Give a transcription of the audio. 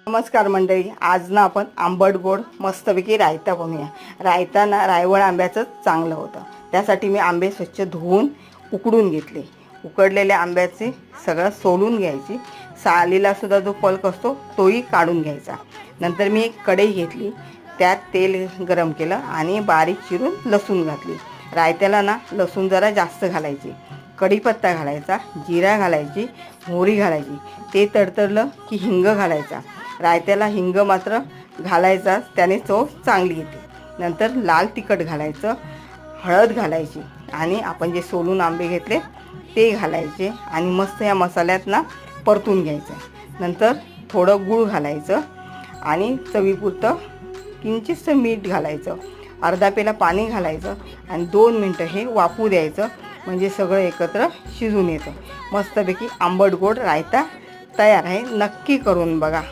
नमस्कार मंडळी, आज ना आपण आंबट गोड मस्तपैकी रायता बनवूया। रायता ना रायवळ आंब्याचं चांगलं होतं। त्यासाठी मी आंबे स्वच्छ धुवून उकडून घेतले। उकडलेल्या आंब्याचे सगळं सोलून घ्यायची, सालीला सुद्धा जो पल्प असतो तोही काढून घ्यायचा। नंतर मी एक कढई घेतली, त्यात तेल गरम केलं आणि बारीक चिरून लसूण घातली। रायत्याला ना लसूण जरा जास्त घालायची, कढीपत्ता घालायचा, जिरा घालायची, मोहरी घालायची। ते तडतडलं की हिंग घालायचा। रायत्याला हिंग मात्र घालायचा, त्याने चव चांगली येते। नंतर लाल तिखट घालायचं, हळद घालायची आणि आपण जे सोलून आंबे घेतले ते घालायचे आणि मस्त या मसाल्यात ना परतून घ्यायचं। नंतर थोडं गूळ घालायचं आणि चवीपुरतं किंचितसं मीठ घालायचं। अर्धा पेला पाणी घालायचं आणि 2 मिनटं हे वाफू द्यायचं, म्हणजे सगळं एकत्र शिजून येतं। मस्तपैकी आंबट गोड रायता तयार आहे, नक्की करून बघा।